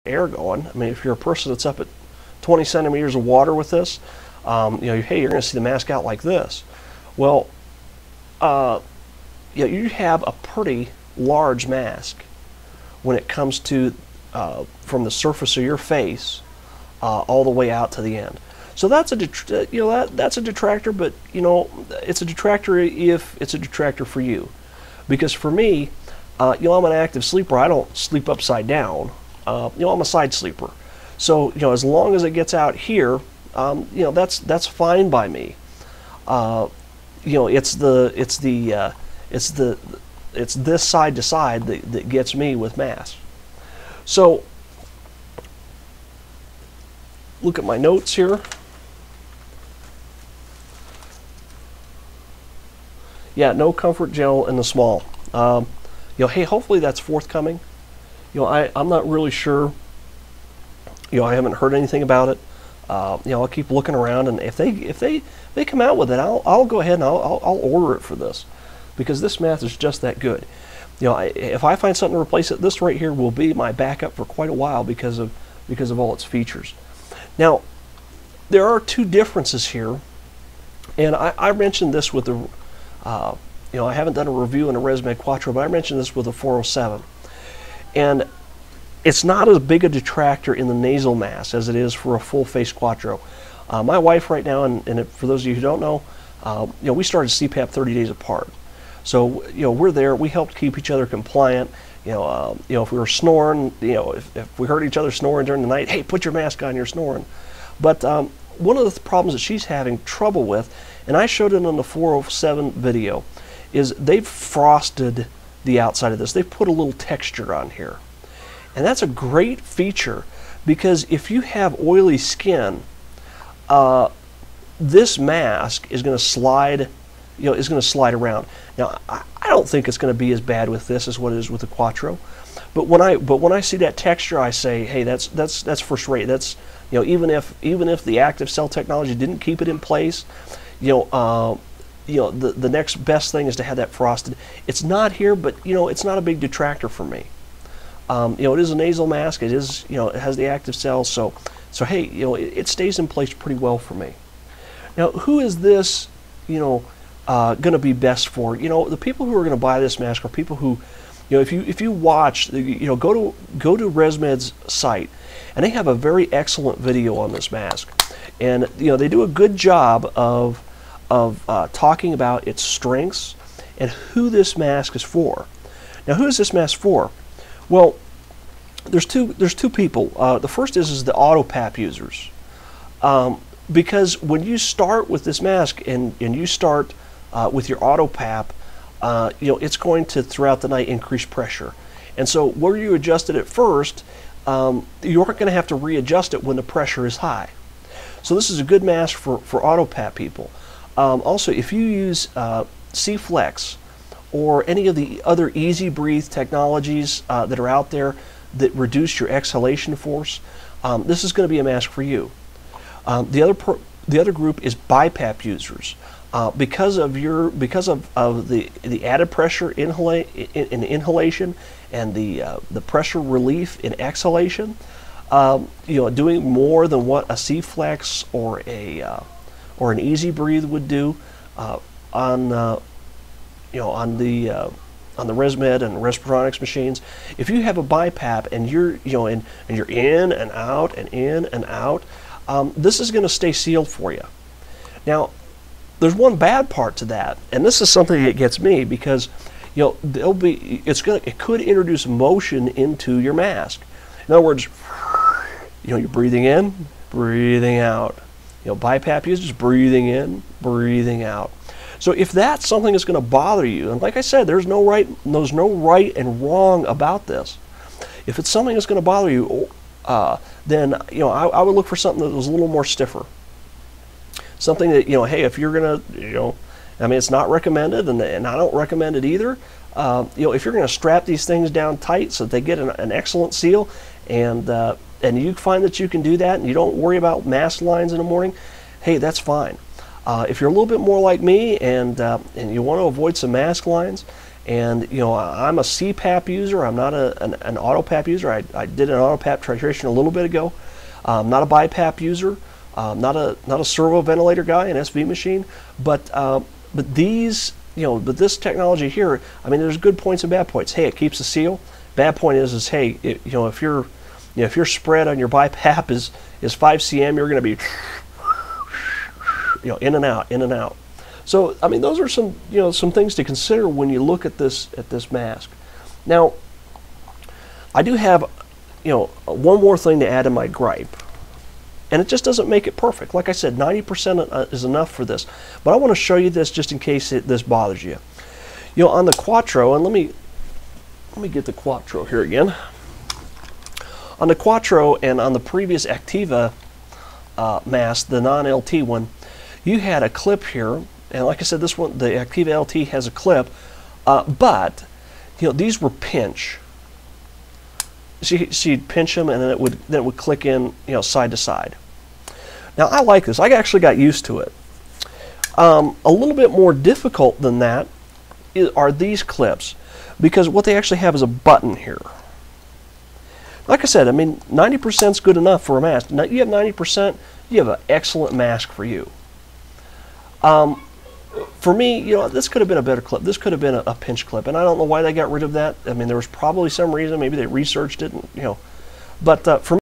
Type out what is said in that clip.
air going. I mean, if you're a person that's up at 20 centimeters of water with this, hey, you're going to see the mask out like this. Well, you have a pretty large mask when it comes to from the surface of your face all the way out to the end. So that's a that's a detractor, but it's a detractor if it's a detractor for you, because for me, I'm an active sleeper. I don't sleep upside down. I'm a side sleeper. So as long as it gets out here, that's fine by me. It's this side to side that gets me with masks. So look at my notes here. Yeah, no comfort gel in the small. Hey, hopefully that's forthcoming. I'm not really sure. I haven't heard anything about it. I'll keep looking around, and if they come out with it, I'll go ahead and I'll order it for this, because this mask is just that good. If I find something to replace it, this right here will be my backup for quite a while because of all its features. Now, there are two differences here, and I mentioned this with the I haven't done a review on a ResMed Quattro, but I mentioned this with the 407, and it's not as big a detractor in the nasal mask as it is for a full face Quattro. My wife right now, and for those of you who don't know, we started CPAP 30 days apart. So we're there. We helped keep each other compliant. If we were snoring, if we heard each other snoring during the night, hey, put your mask on, you're snoring. But one of the problems that she's having trouble with, and I showed it on the 407 video, is they've frosted the outside of this. They've put a little texture on here. And that's a great feature, because if you have oily skin, this mask is going to slide, is going to slide around. Now, I don't think it's going to be as bad with this as what it is with the Quattro. But when I see that texture, I say, hey, that's first rate. That's even if the active cell technology didn't keep it in place, the next best thing is to have that frosted. It's not here, but it's not a big detractor for me. It is a nasal mask. It is, it has the active cells. So hey, it stays in place pretty well for me. Now, who is this, going to be best for? The people who are going to buy this mask are people who, if you watch, go to ResMed's site, and they have a very excellent video on this mask, and they do a good job of talking about its strengths and who this mask is for. Now, who is this mask for? Well, there's two people. The first is the auto PAP users, because when you start with this mask and you start with your auto PAP, it's going to throughout the night increase pressure, and so where you adjusted it first, you aren't going to have to readjust it when the pressure is high. So this is a good mask for auto PAP people. Also, if you use C-Flex or any of the other easy breathe technologies that are out there that reduce your exhalation force, this is going to be a mask for you. The other group is BiPAP users. Because of the added pressure in inhalation and the pressure relief in exhalation, doing more than what a C-Flex or an easy breathe would do on the ResMed and Respironics machines. If you have a BiPAP and you're and you're in and out and in and out, this is going to stay sealed for you. Now, there's one bad part to that, and this is something that gets me, because it could introduce motion into your mask. In other words, you're breathing in, breathing out. BiPAP users breathing in, breathing out. So if that's something that's going to bother you, and like I said, there's no right and wrong about this. If it's something that's going to bother you, then I would look for something that was a little more stiffer. Something that hey, if you're going to I mean, it's not recommended, and I don't recommend it either. If you're going to strap these things down tight so that they get an excellent seal, and you find that you can do that, and you don't worry about mask lines in the morning, hey, that's fine. If you're a little bit more like me, and you want to avoid some mask lines, And I'm a CPAP user. I'm not an auto PAP user. I did an auto PAP titration a little bit ago. I'm not a BiPAP user. Not a servo ventilator guy, an SV machine. But these, but this technology here, I mean, there's good points and bad points. Hey, it keeps the seal. Bad point is hey, if your spread on your BiPAP is 5 cm, you're going to be in and out, in and out. So I mean, those are some things to consider when you look at this mask. Now, I do have one more thing to add to my gripe, and it just doesn't make it perfect. Like I said, 90% is enough for this, but I want to show you this just in case this bothers you. On the Quattro, and let me get the Quattro here again. On the Quattro and on the previous Activa mask, the non-LT one, you had a clip here. And like I said, this one, the Activa LT, has a clip, but these were pinch. So you'd pinch them, and then it would click in, side to side. Now I like this. I actually got used to it. A little bit more difficult than that are these clips, because what they actually have is a button here. Like I said, I mean, 90% is good enough for a mask. Now, you have 90%, you have an excellent mask for you. For me, this could have been a better clip. This could have been a pinch clip, and I don't know why they got rid of that. I mean, there was probably some reason. Maybe they researched it, but for me,